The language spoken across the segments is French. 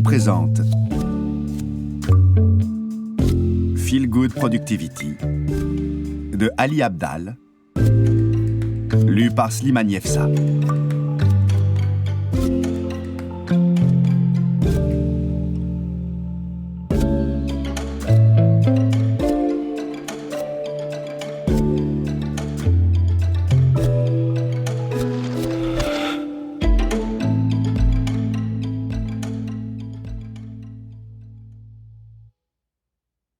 présente Feel Good Productivity de Ali Abdaal, lu par Slimane Yefsa.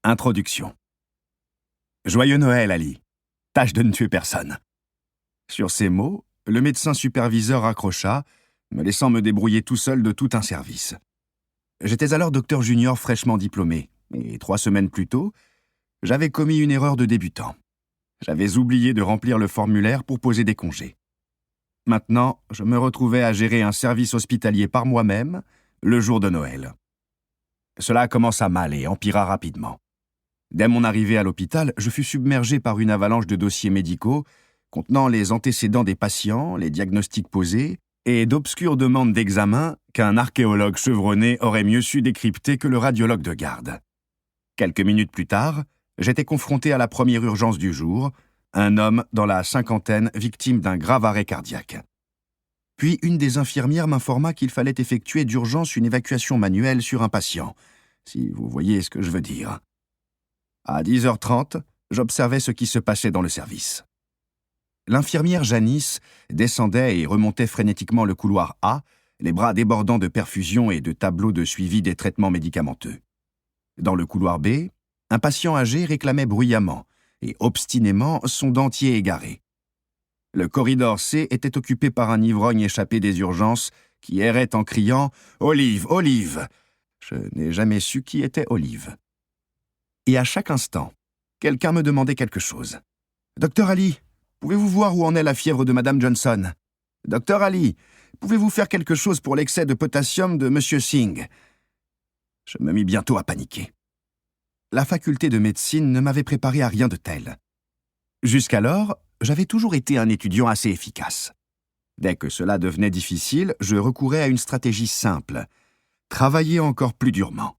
Introduction. Joyeux Noël, Ali. Tâche de ne tuer personne. Sur ces mots, le médecin superviseur raccrocha, me laissant me débrouiller tout seul de tout un service. J'étais alors docteur junior fraîchement diplômé, et 3 semaines plus tôt, j'avais commis une erreur de débutant. J'avais oublié de remplir le formulaire pour poser des congés. Maintenant, je me retrouvais à gérer un service hospitalier par moi-même, le jour de Noël. Cela commença mal et empira rapidement. Dès mon arrivée à l'hôpital, je fus submergé par une avalanche de dossiers médicaux contenant les antécédents des patients, les diagnostics posés et d'obscures demandes d'examen qu'un archéologue chevronné aurait mieux su décrypter que le radiologue de garde. Quelques minutes plus tard, j'étais confronté à la première urgence du jour, un homme dans la cinquantaine victime d'un grave arrêt cardiaque. Puis une des infirmières m'informa qu'il fallait effectuer d'urgence une évacuation manuelle sur un patient, si vous voyez ce que je veux dire. À 10h30, j'observais ce qui se passait dans le service. L'infirmière Janice descendait et remontait frénétiquement le couloir A, les bras débordant de perfusions et de tableaux de suivi des traitements médicamenteux. Dans le couloir B, un patient âgé réclamait bruyamment et obstinément son dentier égaré. Le corridor C était occupé par un ivrogne échappé des urgences qui errait en criant « Olive, Olive !» Je n'ai jamais su qui était Olive. Et à chaque instant, quelqu'un me demandait quelque chose. « Docteur Ali, pouvez-vous voir où en est la fièvre de Madame Johnson ? Docteur Ali, pouvez-vous faire quelque chose pour l'excès de potassium de Monsieur Singh ?» Je me mis bientôt à paniquer. La faculté de médecine ne m'avait préparé à rien de tel. Jusqu'alors, j'avais toujours été un étudiant assez efficace. Dès que cela devenait difficile, je recourais à une stratégie simple, travailler encore plus durement.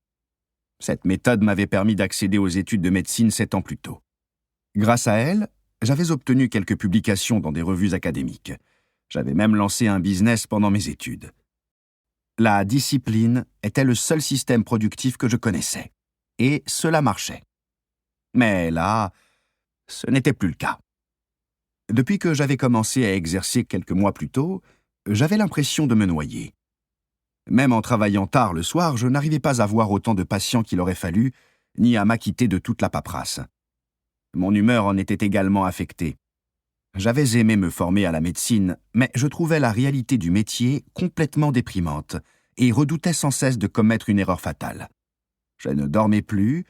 Cette méthode m'avait permis d'accéder aux études de médecine 7 ans plus tôt. Grâce à elle, j'avais obtenu quelques publications dans des revues académiques. J'avais même lancé un business pendant mes études. La discipline était le seul système productif que je connaissais, et cela marchait. Mais là, ce n'était plus le cas. Depuis que j'avais commencé à exercer quelques mois plus tôt, j'avais l'impression de me noyer. Même en travaillant tard le soir, je n'arrivais pas à voir autant de patients qu'il aurait fallu, ni à m'acquitter de toute la paperasse. Mon humeur en était également affectée. J'avais aimé me former à la médecine, mais je trouvais la réalité du métier complètement déprimante et redoutais sans cesse de commettre une erreur fatale. Je ne dormais plus,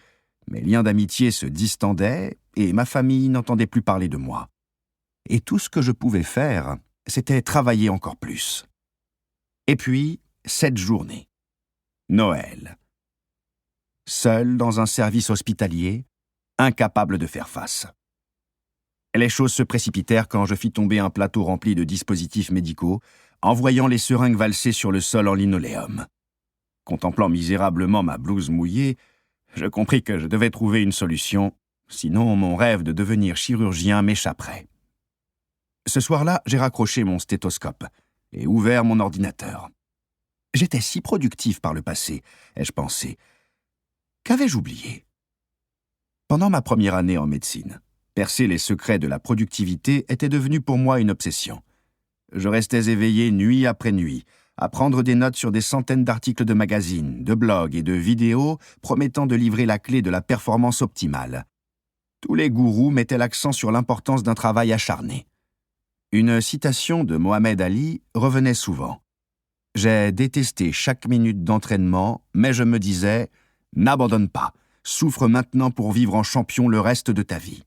mes liens d'amitié se distendaient et ma famille n'entendait plus parler de moi. Et tout ce que je pouvais faire, c'était travailler encore plus. Et puis, cette journée. Noël. Seul dans un service hospitalier, incapable de faire face. Les choses se précipitèrent quand je fis tomber un plateau rempli de dispositifs médicaux, en voyant les seringues valser sur le sol en linoléum. Contemplant misérablement ma blouse mouillée, je compris que je devais trouver une solution, sinon mon rêve de devenir chirurgien m'échapperait. Ce soir-là, j'ai raccroché mon stéthoscope et ouvert mon ordinateur. J'étais si productif par le passé, ai-je pensé. Qu'avais-je oublié ? Pendant ma première année en médecine, percer les secrets de la productivité était devenu pour moi une obsession. Je restais éveillé nuit après nuit, à prendre des notes sur des centaines d'articles de magazines, de blogs et de vidéos promettant de livrer la clé de la performance optimale. Tous les gourous mettaient l'accent sur l'importance d'un travail acharné. Une citation de Mohamed Ali revenait souvent. J'ai détesté chaque minute d'entraînement, mais je me disais « N'abandonne pas, souffre maintenant pour vivre en champion le reste de ta vie. »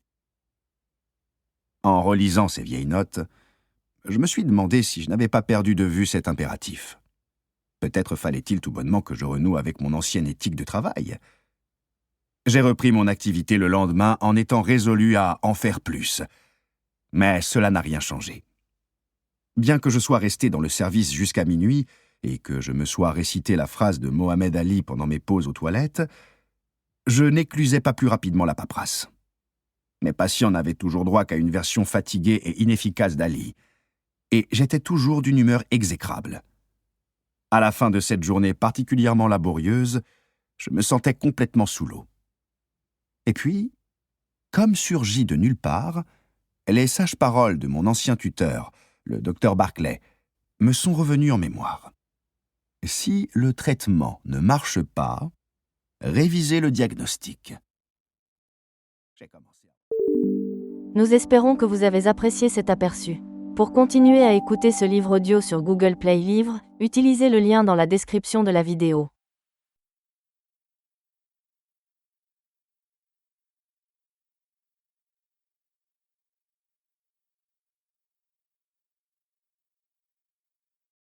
En relisant ces vieilles notes, je me suis demandé si je n'avais pas perdu de vue cet impératif. Peut-être fallait-il tout bonnement que je renoue avec mon ancienne éthique de travail. J'ai repris mon activité le lendemain en étant résolu à en faire plus. Mais cela n'a rien changé. Bien que je sois resté dans le service jusqu'à minuit, et que je me sois récité la phrase de Mohamed Ali pendant mes pauses aux toilettes, je n'éclusais pas plus rapidement la paperasse. Mes patients n'avaient toujours droit qu'à une version fatiguée et inefficace d'Ali, et j'étais toujours d'une humeur exécrable. À la fin de cette journée particulièrement laborieuse, je me sentais complètement sous l'eau. Et puis, comme surgit de nulle part, les sages paroles de mon ancien tuteur, le docteur Barclay, me sont revenues en mémoire. Si le traitement ne marche pas, révisez le diagnostic. J'ai commencé à... Nous espérons que vous avez apprécié cet aperçu. Pour continuer à écouter ce livre audio sur Google Play Livres, utilisez le lien dans la description de la vidéo.